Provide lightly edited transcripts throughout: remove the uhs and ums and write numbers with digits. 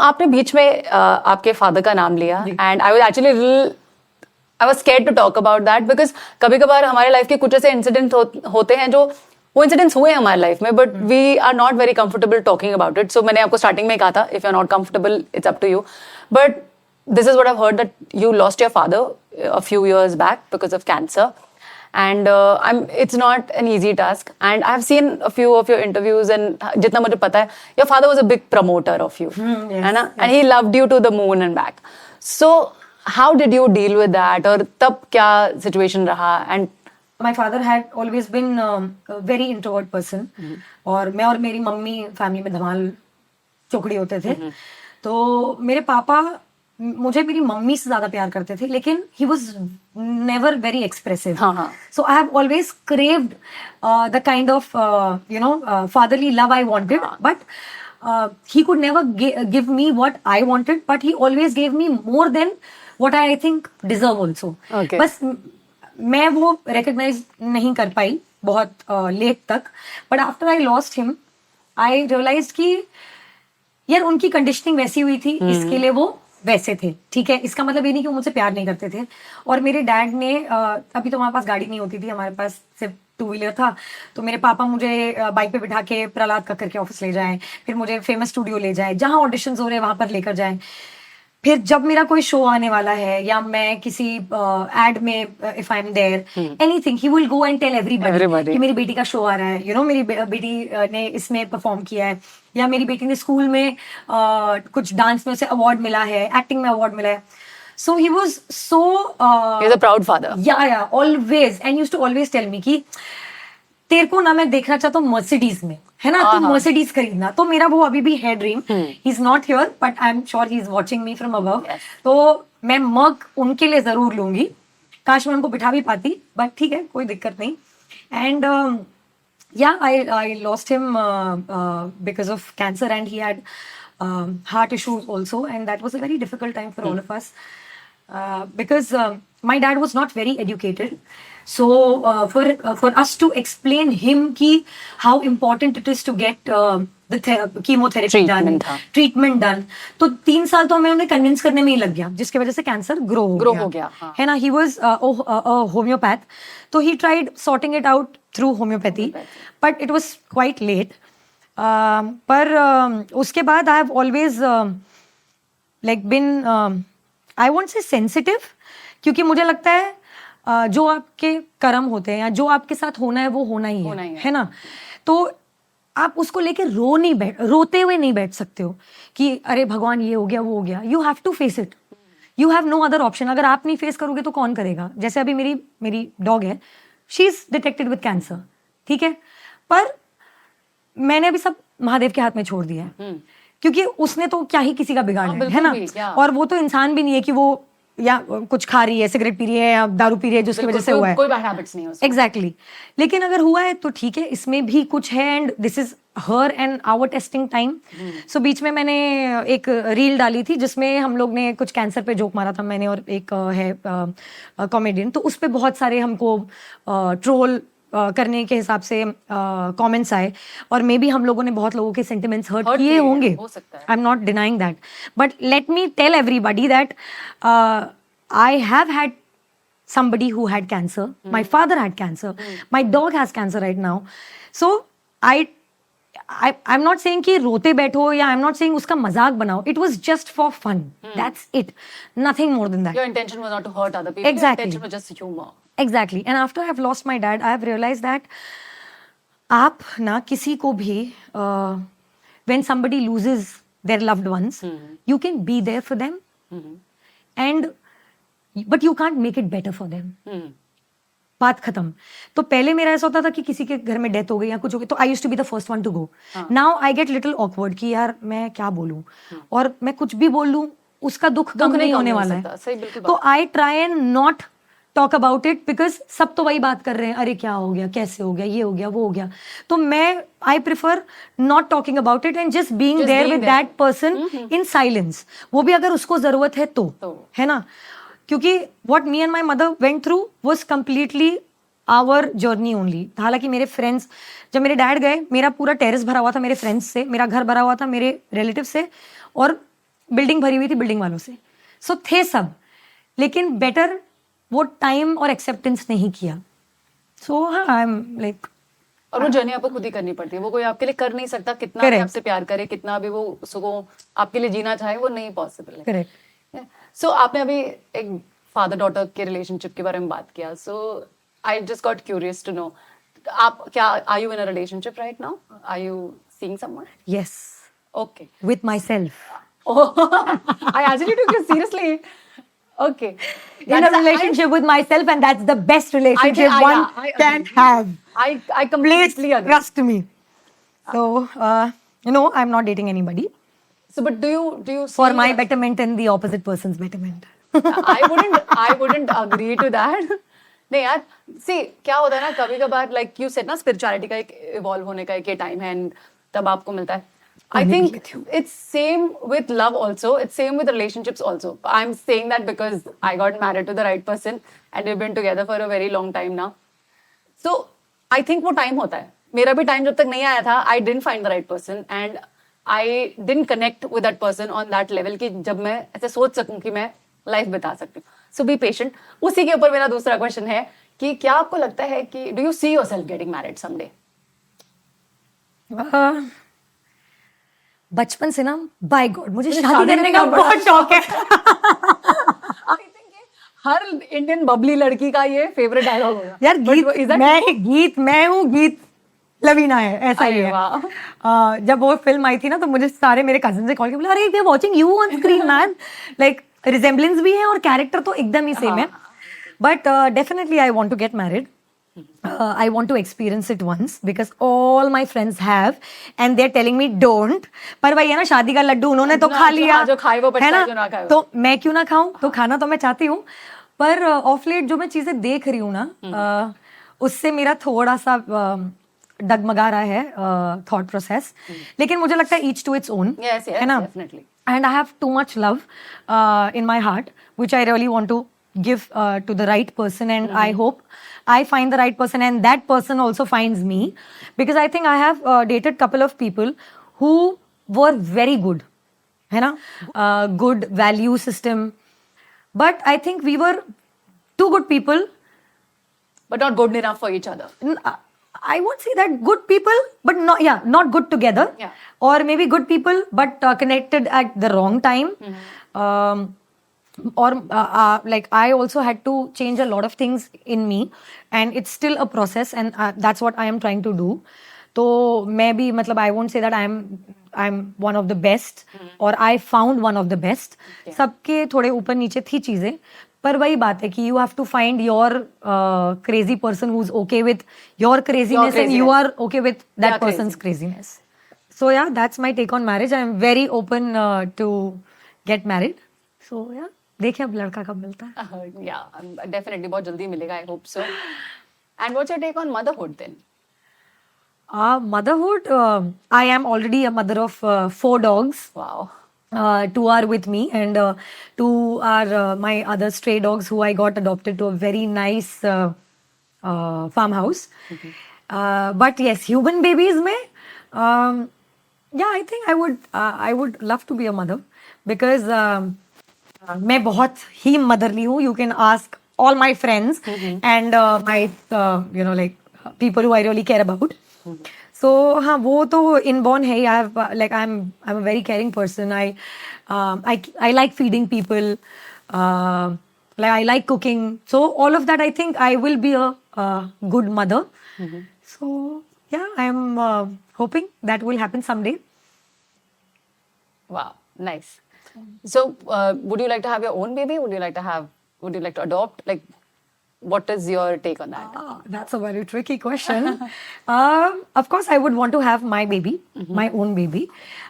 आपने बीच में आपके फादर का नाम लिया and I was scared to talk about that because कभी कभार हमारे लाइफ के कुछ ऐसे इंसिडेंट होते हैं जो वो इंसिडेंट्स हुए हैं हमारे लाइफ में but we are not very comfortable talking about it. So मैंने आपको स्टार्टिंग में कहा था if you are not comfortable it's up to you. But this is what I've heard, that you lost your father a few years back because of cancer, and it's not an easy task, and I've seen a few of your interviews and jitna mujhe pata hai your father was a big promoter of you, yes, है ना, and he loved you to the moon and back. So how did you deal with that, और तब क्या situation रहा? And my father had always been a very introvert person. और मैं और मेरी मम्मी फैमिली में धमाल चौकड़ी होते थे. तो मेरे पापा मुझे मेरी मम्मी से ज्यादा प्यार करते थे, लेकिन he was never very expressive. So I have always craved the kind of fatherly love I wanted, but he could never give me what I wanted, but he always gave me more than what I think deserve also. Okay. बस मैं वो recognize नहीं कर पाई बहुत late तक, but after I lost him, I realized कि यार उनकी कंडीशनिंग वैसी हुई थी, इसके लिए वो वैसे थे. ठीक है, इसका मतलब ये नहीं कि वो मुझसे प्यार नहीं करते थे. और मेरे डैड ने अभी तो हमारे पास गाड़ी नहीं होती थी, हमारे पास सिर्फ 2 व्हीलर था, तो मेरे पापा मुझे बाइक पे बिठा के प्रहलाद कक्कर के ऑफिस ले जाएं, फिर मुझे फेमस स्टूडियो ले जाएं, जहां ऑडिशंस हो रहे हैं वहां पर लेकर जाएं. फिर जब मेरा कोई शो आने वाला है या मैं किसी एड में if I am there anything, he will go and tell everybody कि मेरी बेटी का शो आ रहा है, यू नो मेरी बेटी ने इसमें परफॉर्म किया है, या मेरी बेटी ने स्कूल में कुछ डांस में उसे अवार्ड मिला है, एक्टिंग में अवार्ड मिला है. So he was so he was a proud father. Yeah always, and used to always tell me कि तेरे को ना मैं देखना चाहता हूँ मर्सिडीज में, है ना, तू मर्सिडीज खरीदना. तो मेरा वो अभी भी है dream. He is not here but I am sure he is watching me from above. तो मैं मग उनके लिए जरूर लूंगी. काश मैं उनको बिठा भी पाती, बट ठीक है, कोई दिक्कत नहीं. And yeah, I lost him because of cancer, and he had heart issues also, and that was a very difficult time for all of us because my dad was not very educated. So for us to explain him ki how important it is to get the chemotherapy treatment done, तो 3 साल तो हमें उन्हें convince करने में ही लग गया, जिसकी वजह से कैंसर ग्रो हो गया. है ना, he was a homeopath, तो he tried sorting it out through homeopathy, but it was quite late. पर उसके बाद I have always like been I won't say sensitive, क्योंकि मुझे लगता है जो आपके कर्म होते हैं या जो आपके साथ होना है वो होना ही है ना. तो आप उसको लेके रोते हुए नहीं बैठ सकते हो कि अरे भगवान ये हो गया वो हो गया. You have to face it, you have no other option. अगर आप नहीं फेस करोगे तो कौन करेगा? जैसे अभी मेरी डॉग है, she is detected with cancer, ठीक है, पर मैंने अभी सब महादेव के हाथ में छोड़ दिया है, क्योंकि उसने तो क्या ही किसी का बिगाड़ना है ना. और वो तो इंसान भी नहीं है कि वो या कुछ खा रही है, सिगरेट पी रही है या दारू पी रही है जिसकी वजह से हुआ है. कोई बैड हैबिट्स नहीं है उसमें. एग्जैक्टली. लेकिन अगर हुआ है तो ठीक है, इसमें भी कुछ है, and this is her and our testing time. So बीच में मैंने एक रील डाली थी जिसमें हम लोग ने कुछ कैंसर पे जोक मारा था, मैंने और एक है कॉमेडियन. तो उस पे बहुत सारे हमको ट्रोल करने के हिसाब से कमेंट्स आए, और मे बी हम लोगों ने बहुत लोगों के सेंटिमेंट्स हर्ट किए होंगे. I am not denying that, but let me tell everybody that I have had somebody who had cancer. My father had cancer. My dog has cancer right now. So I'm not saying कि रोते बैठो, या I'm not saying उसका मजाक बनाओ. It was just for fun. That's it. Nothing more than that. Your intention was not to hurt other people. Exactly. Your intention was just humor. Exactly. And after I've lost my dad, I've realized that आप ना किसी को भी when somebody loses their loved ones, you can be there for them, and but you can't make it better for them. बात खत्म. तो पहले मेरा ऐसा होता था कि किसी के घर में डेथ हो गई या कुछ हो गया तो I used to be the first one to go. Now I get little awkward कि यार मैं क्या बोलूं, और मैं कुछ भी बोल लूं उसका दुख कम नहीं होने वाला है. तो I try and not talk about it, because सब तो वही बात कर रहे हैं, अरे क्या हो गया, कैसे हो गया, ये हो गया, वो हो गया. तो मैं I prefer not talking about it and just being there with that person in silence. वो भी अगर उसको जरूरत है तो, है ना. क्योंकि what me and my mother went through was completely our journey only. हालांकि मेरे फ्रेंड्स, जब मेरे डैड गए, मेरा पूरा टेरेस भरा हुआ था मेरे फ्रेंड्स से, मेरा घर भरा हुआ था मेरे रिलेटिव से, और बिल्डिंग भरी हुई थी बिल्डिंग वालों से, सो थे सब, लेकिन बेटर वो टाइम और एक्सेप्टेंस नहीं किया. सो हाँ, आई एम लाइक, और वो जर्नी आपको खुद ही करनी पड़ती है, वो कोई आपके लिए कर नहीं सकता, कितना भी Correct. आपसे प्यार करे, कितना भी वो उसको आपके लिए जीना चाहे, वो नहीं पॉसिबल है. करेक्ट. सो आपने अभी एक फादर डॉटर के रिलेशनशिप के बारे में बात किया, so I just got curious to know, आप क्या, are you in a relationship right now, are you seeing someone? Yes, okay. With myself. I actually took it seriously. Okay. In a relationship with myself, and that's the best relationship I- one yeah, I can agree. have. I Please completely agree. trust me. So, I'm not dating anybody So, but do you for see my that- betterment and the opposite person's betterment. I wouldn't agree to that. नहीं यार, see क्या होता है ना, कभी कभार like you said ना, spirituality का एक evolve होने का एक ये time है, and तब आपको मिलता है. I I think agree with you. it's same with love also. It's same with relationships also. I'm saying that because I got married to the right person and we've been together for a very long time now. So I think वो time होता है. मेरा भी time जब तक नहीं आया था, I didn't find the right person and I didn't connect with that person on that level कि जब मैं ऐसे सोच सकूं कि मैं life बिता सकती हूँ. So be patient. उसी के ऊपर मेरा दूसरा question है कि क्या आपको लगता है कि do you see yourself getting married someday? बचपन से ना, बाय गॉड, मुझे शादी शादी करने का बहुत शौक है. I think ये हर इंडियन बबली लड़की का ये फेवरेट डायलॉग होगा. यार But गीत, is that मैं हूँ गीत, लवीना है, ऐसा ही अरे है. वाह. जब वो फिल्म आई थी ना, तो मुझे सारे मेरे कजिन से कॉल किया, बोला अरे we are watching you on screen man, like resemblance भी है और कैरेक्टर तो एकदम ही सेम है. But definitely I want to get married. I want to experience it once because all my friends have and they're telling me don't. पर वही है ना, शादी का लड्डू उन्होंने तो खा लिया, जो खाए वो है पछताए, जो ना ना, खाए वो. तो मैं क्यों ना खाऊं. तो खाना तो मैं चाहती हूँ, पर ऑफ लेट जो मैं चीजें देख रही हूँ ना, उससे मेरा थोड़ा सा डगमगा रहा है थॉट प्रोसेस. लेकिन मुझे लगता है each to its own, Yes, yes, है ना. definitely. And I have too much love in my heart, which I really want to give to the right person. And I hope I find the right person and that person also finds me. Because I think I have dated couple of people who were very good, है ना, good value system. But I think we were two good people. But not good enough for each other. I won't say that good people, but not good together. Yeah. Or maybe good people, but connected at the wrong time. Or like I also had to change a lot of things in me, and it's still a process, and that's what I am trying to do. So maybe, matlab, I won't say that I'm one of the best, or I found one of the best. सबके थोड़े ऊपर नीचे थी चीजें, पर वही बात है कि you have to find your crazy person who's okay with your craziness, and you are okay with that They are person's craziness. So yeah, that's my take on marriage. I'm very open to get married. So yeah, देखें अब लड़का कब मिलता है. Yeah, definitely बहुत जल्दी मिलेगा, I hope so. And what's your take on motherhood then? Motherhood, I am already a mother of 4 dogs. Wow. 2 are with me, and 2 are my other stray dogs who I got adopted to a very nice farmhouse. But yes, human babies में, yeah, I think I would love to be a mother because मैं बहुत ही motherly हूँ. You can ask all my friends and my like people who I really care about. So हाँ, वो तो inborn है. I have like I'm a very caring person. I like feeding people. Like I like cooking. So all of that, I think I will be a good mother. So yeah, I'm hoping that will happen someday. Wow, nice. So, would you like to have your own baby? Would you like to adopt? Like, what is your take on that? That's a very tricky question. Of course, I would want to have my baby, my own baby.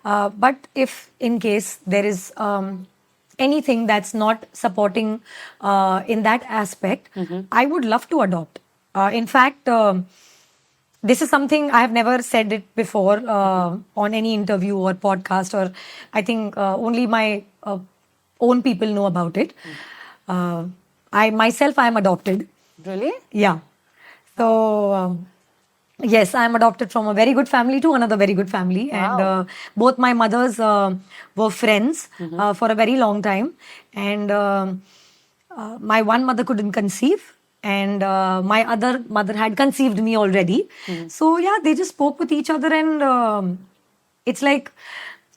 But if in case there is anything that's not supporting in that aspect, I would love to adopt. In fact, this is something I have never said it before on any interview or podcast, or I think only my own people know about it. I am adopted. Really? Yeah. So Yes, I am adopted from a very good family to another very good family, and both my mothers were friends for a very long time, and my one mother couldn't conceive, and my other mother had conceived me already. So yeah, they just spoke with each other, and it's like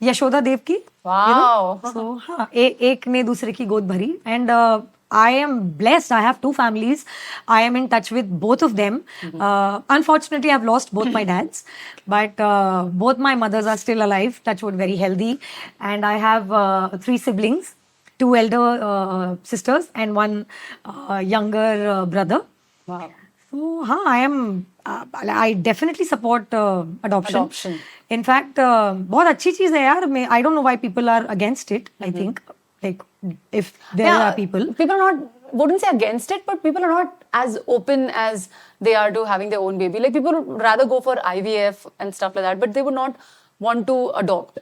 Yashoda Devki. Wow. So हाँ, एक ने दूसरे की गोद भरी, and I am blessed. I have two families. I am in touch with both of them. Unfortunately, I've lost both my dads, but both my mothers are still alive. Touch wood, very healthy, and I have 3 siblings, 2 elder sisters and 1 younger brother. Wow. So, हाँ, I am. I definitely support adoption. Adoption. In fact, बहुत अच्छी चीज है यार. I don't know why people are against it. I think like if there are people. People are not, wouldn't say against it, but people are not as open as they are to having their own baby. Like people would rather go for IVF and stuff like that, but they would not want to adopt.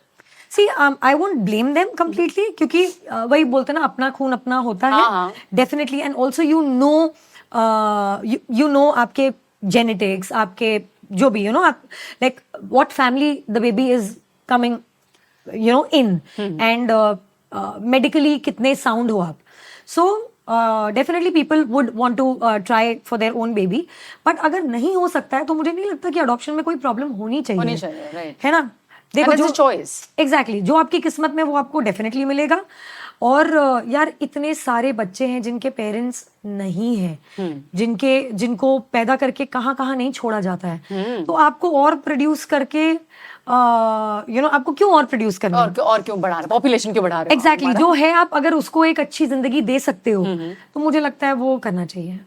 See, I won't blame them completely क्योंकि वही बोलते ना अपना खून अपना होता है. हाँ. Definitely, and also you know आपके genetics, आपके जो भी like what family the baby is coming in, and medically कितने sound हो आप. So definitely people would want to try for their own baby, but अगर नहीं हो सकता है तो मुझे नहीं लगता कि adoption में कोई problem होनी चाहिए. होनी चाहिए, right. है ना. देखो, And it's a choice. Exactly, जो आपकी किस्मत में वो आपको डेफिनेटली मिलेगा. और यार इतने सारे बच्चे हैं जिनके पेरेंट्स नहीं हैं, जिनको पैदा करके कहाँ कहाँ नहीं छोड़ा जाता है. तो आपको और प्रोड्यूस करके आपको क्यों और प्रोड्यूस करना है? और क्यों बढ़ा रहे, पॉपुलेशन क्यों बढ़ा रहे हो? एग्जैक्टली, जो है आप अगर उसको एक अच्छी जिंदगी दे सकते हो तो मुझे लगता है वो करना चाहिए.